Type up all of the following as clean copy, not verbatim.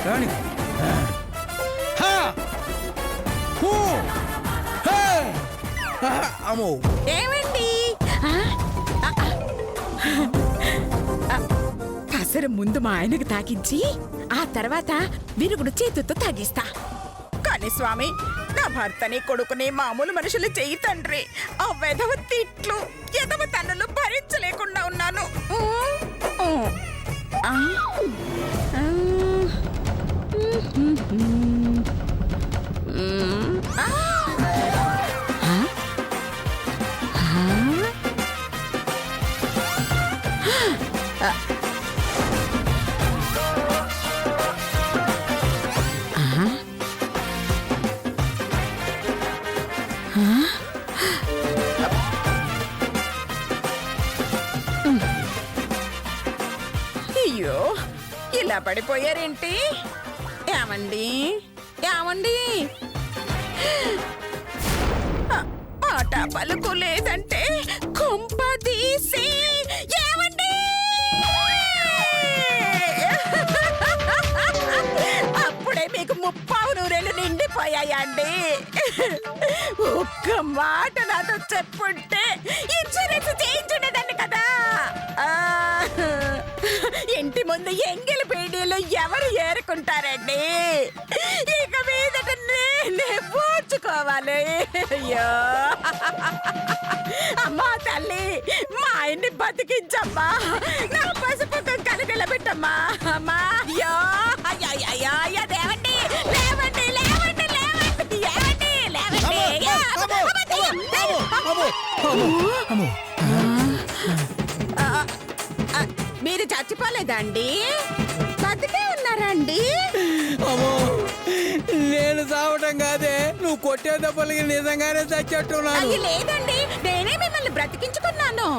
రాణి. హా! హూ! హే! అమ్మో ఏమండి పసరు ముందు మా ఆయనకు తాగించి ఆ తర్వాత విరుగుడు చేతుతో తాగిస్తా. కానీ స్వామి, నా భర్తని కొడుకుని మామూలు మనుషులు చెయ్యి తండ్రి. ఆ వెధవ తిట్లు ఎదవ తన్నులు భరించలేకుండా ఉన్నాను. అయ్యో, ఇలా పడిపోయారేంటి? ఏమండి ఏమండి, మాట పలుకు లేదంటే కొంప తీసి ఏమండి, అప్పుడే మీకు 30 నూరేళ్ళు నిండిపోయాయండి. ఒక్క మాట నాతో చెప్పుంటే ఇన్సూరెన్స్ చేయించుండేదాన్ని కదా. ఇంటి ముందు ఎంగిలి పీడీలు ఎవరు ఏరుకుంటారండి? ఇక మీదట నేనే పూడ్చుకోవాలి. అయ్యో అమ్మా తల్లి, మా ఆయన్ని బతికించమ్మా, నా పసుపు కలగలబెట్టమ్మా. అమ్మా అయ్యో అయ్యో అయ్యో, లేవండి లేవండి లేవండి లేవండి లేవండి లేవండి. మీరు చచ్చిపోలేదండి? బతికే ఉన్నారండి? అమ్మో, నేను చావటం కాదే, నువ్వు కొట్టే దెబ్బలకి నిజంగానే చచ్చేట్టున్నాను. లేదండి, నేనే మిమ్మల్ని బ్రతికించుకున్నాను.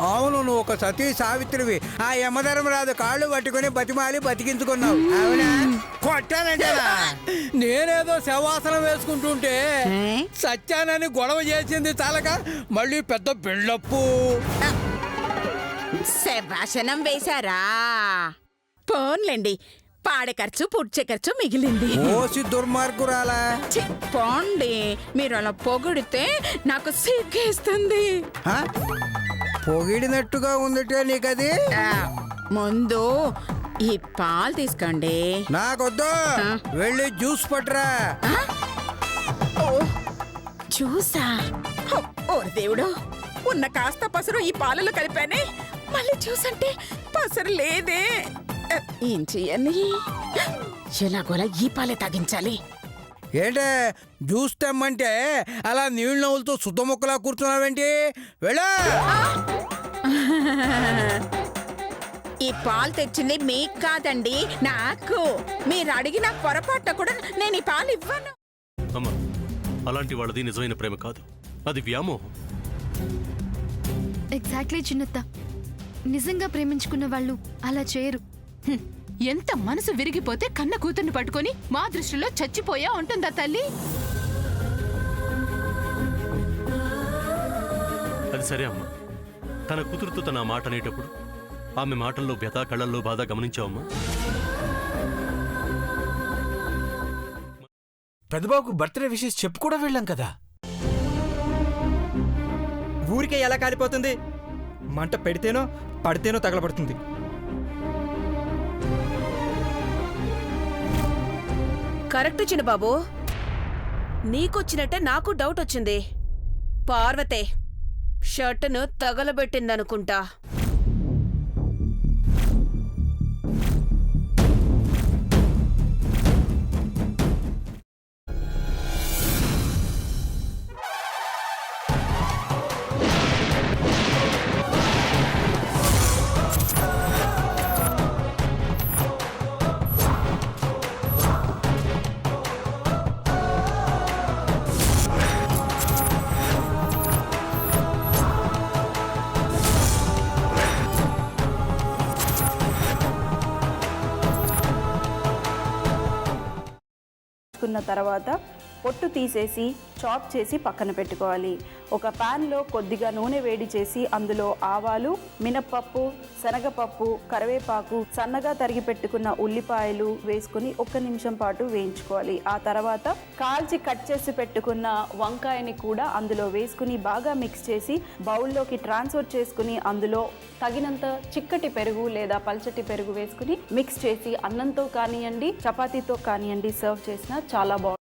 అవును, నువ్వు ఒక సతీ సావిత్రివి. ఆ యమధర్మరాజు కాళ్ళు పట్టుకుని బతిమాలి బతికించుకున్నావు. అవునా? కొట్టానంటేనా? నేనేదో శవాసనం వేసుకుంటుంటే సత్యానని గొడవ చేసింది చాలక మళ్ళీ పెద్ద బిల్డప్పు. శవాసనం వేశారా? పోన్లేండి, పాడే ఖర్చు పుడ్చే ఖర్చు మిగిలింది. ఓసి దుర్మార్గురాలా. పోండి, మీరు అలా పొగిడితే నాకు సిగ్గేస్తుంది. పొగిడినట్టుగా ఉందిటే నీకది. ముందు ఈ పాలు తీసుకోండి. నాకొద్దు, వెళ్ళి జ్యూస్ పట్టురా. జ్యూసా? ఓ దేవుడు, ఉన్న కాస్త పసరు ఈ పాలలో కలిపానే, మళ్ళీ జ్యూస్ అంటే పసరు లేదే. ఏం చెయ్యాలి? ఎలాగోలా ఈ పాలే తాగించాలి. ఏంటే జ్యూస్ తెమ్మంటే అలా నీళ్ళు నవ్వులతో శుద్ధ మొక్కలా కూర్చున్నావేంటి? వెళ్ళా. ఈ పాలు తెచ్చింది మీకు కాదండి, నాకు. మీరు అడిగిన పొరపాటున కూడా నేను ఈ పాలు ఇవ్వను. అమ్మా, అలాంటి వాళ్ళది నిజమైన ప్రేమ కాదు, అది వ్యామోహం. ఎగ్జాక్ట్లీ చిన్నత్త, నిజంగా ప్రేమించుకున్న వాళ్ళు అలా చేయరు. ఎంత మనసు విరిగిపోతే కన్న కూతుర్ని పట్టుకొని మా దృష్టిలో చచ్చిపోయా ఉంటుందా తల్లి? అది సరే అమ్మా, తన కూతురుతో తన మాట అనేటప్పుడు ఆమె మాటల్లో వ్యథ, కళ్ళల్లో బాధ గమనించావమ్మా? పెద్దబాబుకు బర్త్డే విషెస్ చెప్పు కూడా వెళ్ళాం కదా. ఊరికే ఎలా కాలిపోతుంది? మంట పెడితేనో పడితేనో తగలబడుతుంది. కరెక్ట్ చిన్నబాబు, నీకొచ్చినట్టే నాకు డౌట్ వచ్చింది. పార్వతే షర్టును తగలబెట్టిందనుకుంటా. తర్వాత పొట్టు తీసేసి చాప్ చేసి పక్కన పెట్టుకోవాలి. ఒక ప్యాన్లో కొద్దిగా నూనె వేడి చేసి అందులో ఆవాలు, మినప్పప్పు, శనగపప్పు, కరివేపాకు, సన్నగా తరిగి పెట్టుకున్న ఉల్లిపాయలు వేసుకుని 1 నిమిషం పాటు వేయించుకోవాలి. ఆ తర్వాత కాల్చి కట్ చేసి పెట్టుకున్న వంకాయని కూడా అందులో వేసుకుని బాగా మిక్స్ చేసి బౌల్లోకి ట్రాన్స్ఫర్ చేసుకుని అందులో తగినంత చిక్కటి పెరుగు లేదా పల్చటి పెరుగు వేసుకుని మిక్స్ చేసి అన్నంతో కానివ్వండి, చపాతీతో కానివ్వండి సర్వ్ చేసినా చాలా బాగుంటుంది.